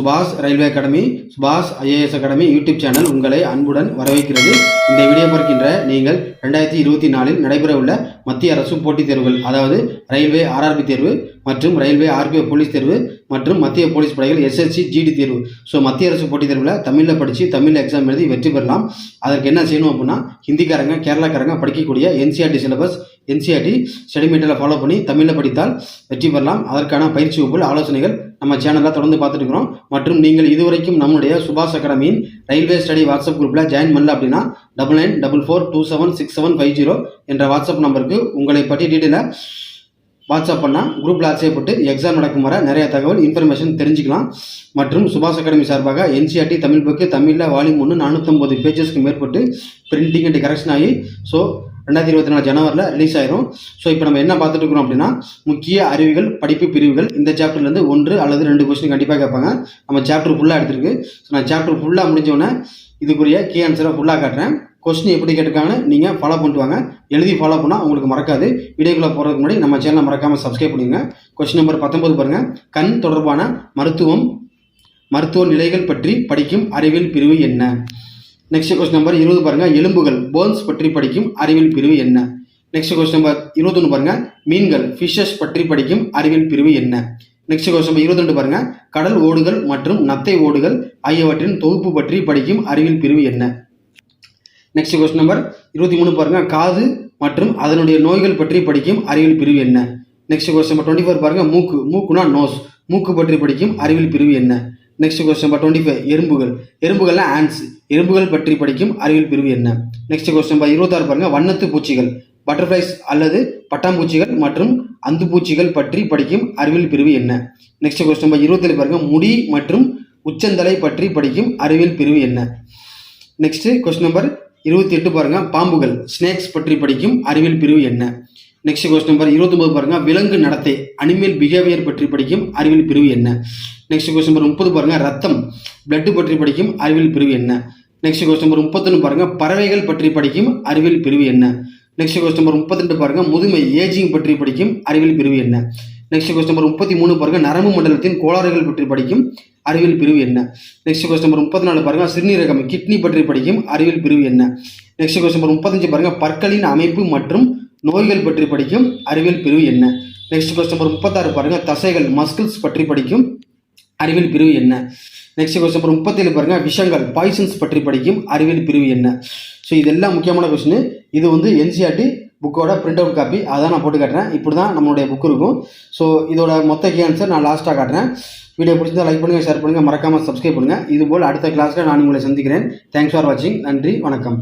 சுபாஷ் railway academy, சுபாஷ் IAS academy YouTube channel உங்களை அன்புடன் வரவேற்கிறது. இந்த வீடியோ பார்க்கின்ற நீங்கள் 2024 நடைபெறவுள்ள மத்திய அரசு போட்டித் தேர்வுகள், அதாவது ரயில்வே RRB தேர்வு மற்றும் ரயில்வே RPF போலீஸ் தேர்வு மற்றும் மத்திய போலீஸ் படைகள் SSC GD தேர்வு. ஸோ மத்திய அரசு போட்டித் தேர்வில் தமிழில் படித்து தமிழில் எக்ஸாம் எழுதி வெற்றி பெறலாம். அதற்கு என்ன செய்யணும் அப்படின்னா, ஹிந்திக்காரங்க கேரளாக்காரங்க படிக்கக்கூடிய NCERT சிலபஸ், NCERT ஸ்டடி மெட்டீரியலை ஃபாலோ பண்ணி தமிழில் படித்தால் வெற்றி பெறலாம். அதற்கான பயிற்சி வகுப்புகள், ஆலோசனைகள் நம்ம சேனலில் தொடர்ந்து பார்த்துட்டு இருக்கிறோம். மற்றும் நீங்கள் இதுவரைக்கும் நம்முடைய சுபாஷ் அகாடமியின் ரயில்வே ஸ்டடி வாட்ஸ்அப் குரூப்பில் ஜாயின் பண்ணல அப்படின்னா 9944276750 என்ற வாட்ஸ்அப் நம்பருக்கு உங்களை பற்றி டீட்டெயிலாக வாட்ஸ்அப் பண்ணால் குரூப்பில் ஆட் செய்யப்பட்டு எக்ஸாம் நடக்கும் வர நிறைய தகவல் இன்ஃபர்மேஷன் தெரிஞ்சுக்கலாம். மற்றும் சுபாஷ் அகாடமி சார்பாக NCERT தமிழ் புக்கு தமிழில் வால்யூம் 1 450 பேஜஸ்க்கு மேற்பட்டு பிரிண்டிங் அண்ட் கரெக்ஷன் ஆகி 2024 ஜனவரியில் ரிலீஸ் ஆயிரும். ஸோ இப்போ நம்ம என்ன பார்த்துட்டு இருக்கிறோம் அப்படின்னா, முக்கிய அறிவிகள் படிப்பு பிரிவுகள். இந்த சாப்டர்லேருந்து 1 அல்லது 2 கொஸ்டின் கண்டிப்பாக கேட்பாங்க. நம்ம சாப்டர் ஃபுல்லாக எடுத்துருக்கு. ஸோ நான் சாப்டர் ஃபுல்லாக முடிஞ்சோடனே இதுக்குரிய கீ ஆன்சரை ஃபுல்லாக காட்டுறேன். கொஸ்டின் எப்படி கேட்டிருக்காங்கன்னு நீங்கள் ஃபாலோ பண்ணிட்டு வாங்க. எழுதி ஃபாலோ பண்ணால் உங்களுக்கு மறக்காது. வீடியோக்குள்ளே போகிறதுக்கு முன்னாடி நம்ம சேனலை மறக்காமல் சப்ஸ்கிரைப் பண்ணுங்க. கொஸ்டின் நம்பர் 19 பாருங்கள். கண் தொடர்பான மருத்துவ நிலைகள் பற்றி படிக்கும் அறிவியல் பிரிவு என்ன? நெக்ஸ்ட் கொஸ்டின் நம்பர் 20 பாருங்க. எலும்புகள் போன்ஸ் பற்றி படிக்கும் அறிவியல் பிரிவு என்ன? நெக்ஸ்ட் கொஸ்டின் நம்பர் 21 பாருங்க. மீன்கள் ஃபிஷஸ் பற்றி படிக்கும் அறிவியல் பிரிவு என்ன? நெக்ஸ்ட் கொஸ்டின் நம்பர் 22 பாருங்க. கடல் ஓடுகள் மற்றும் நத்தை ஓடுகள் ஆகியவற்றின் தொகுப்பு பற்றி படிக்கும் அறிவியல் பிரிவு என்ன? நெக்ஸ்ட் கொஸ்டின் நம்பர் 23 பாருங்க. காது மற்றும் அதனுடைய நோய்கள் பற்றி படிக்கும் அறிவியல் பிரிவு என்ன? நெக்ஸ்ட் கொஸ்டின் நம்பர் 24 பாருங்க. மூக்குனா நோஸ், மூக்கு பற்றி படிக்கும் அறிவியல் பிரிவு என்ன? நெக்ஸ்ட் கொஸ்டின் நம்பர் 25 எறும்புகள்னா ஆன்ஸ், எறும்புகள் பற்றி படிக்கும் அறிவியல் பிரிவு என்ன? நெக்ஸ்ட் கொஸ்டின் நம்பர் 26 பாருங்க. வண்ணத்து பூச்சிகள் பட்டர்ஃப்ளைஸ் அல்லது பட்டாம்பூச்சிகள் மற்றும் அந்துப்பூச்சிகள் பற்றி படிக்கும் அறிவியல் பிரிவு என்ன? நெக்ஸ்ட் கொஸ்டின் நம்பர் 27 பாருங்க. முடி மற்றும் உச்சந்தலை பற்றி படிக்கும் அறிவியல் பிரிவு என்ன? நெக்ஸ்ட் கொஸ்டின் நம்பர் 28 பாருங்க. பாம்புகள் ஸ்னேக்ஸ் பற்றி படிக்கும் அறிவியல் பிரிவு என்ன? நெக்ஸ்ட் கொஸ்டின் நம்பர் 29 பாருங்க. விலங்கு நடத்தை அனிமல் பிஹேவியர் பற்றி படிக்கும் அறிவியல் பிரிவு என்ன? நெக்ஸ்ட் கொஸ்டின் நம்பர் 30 பாருங்க. ரத்தம் பிளட் பற்றி படிக்கும் அறிவியல் பிரிவு என்ன? நெக்ஸ்ட் கொஸ்டின் நம்பர் 31 பாருங்க. பறவைகள் பற்றி படிக்கும் அறிவியல் பிரிவு என்ன? நெக்ஸ்ட் கொஸ்டின் நம்பர் 32 பாருங்க. முதுமை ஏஜிங் பற்றி படிக்கும் அறிவியல் பிரிவு என்ன? நெக்ஸ்ட் கொஸ்டின் நம்பர் 33 பாருங்க. நரம்பு மண்டலத்தின் கோளாறுகள் பற்றி படிக்கும் அறிவியல் பிரிவு என்ன? நெக்ஸ்ட் கொஸ்டின் நம்பர் 34 பாருங்க. சிறுநீரகம் கிட்னி பற்றி படிக்கும் அறிவியல் பிரிவு என்ன? நெக்ஸ்ட் கொஸ்டின் நம்பர் 35 பாருங்க. பற்களின் அமைப்பு மற்றும் நோய்கள் பற்றி படிக்கும் அறிவியல் பிரிவு என்ன? நெக்ஸ்ட் கொஸ்டின் நம்பர் 36 பாருங்க. தசைகள் மஸ்கிள்ஸ் பற்றி படிக்கும் அறிவியல் பிரிவு என்ன? நெக்ஸ்ட் கொஸ்டின் நம்பர் 37 பாருங்க. விஷங்கள் பாய்சன்ஸ் பற்றி படிக்கும் அறிவியல் பிரிவு என்ன? ஸோ இதெல்லாம் முக்கியமான கொஸ்டின். இது NCERT புக்கோட பிரிண்ட் அவுட் காப்பி, அதான் நான் போட்டு காட்டுறேன். இப்படி தான் நம்மளுடைய புக் இருக்கும். ஸோ இதோட மொத்த கீ ஆன்சர் நான் லாஸ்ட்டாக காட்டுறேன். வீடியோ பிடிச்சிருந்தா லைக் பண்ணுங்கள், ஷேர் பண்ணுங்கள், மறக்காமல் சப்ஸ்கிரைப் பண்ணுங்கள். இதுபோல் அடுத்த கிளாஸில் நான் உங்களை சந்திக்கிறேன். தேங்க்ஸ் ஃபார் வாட்சிங். நன்றி, வணக்கம்.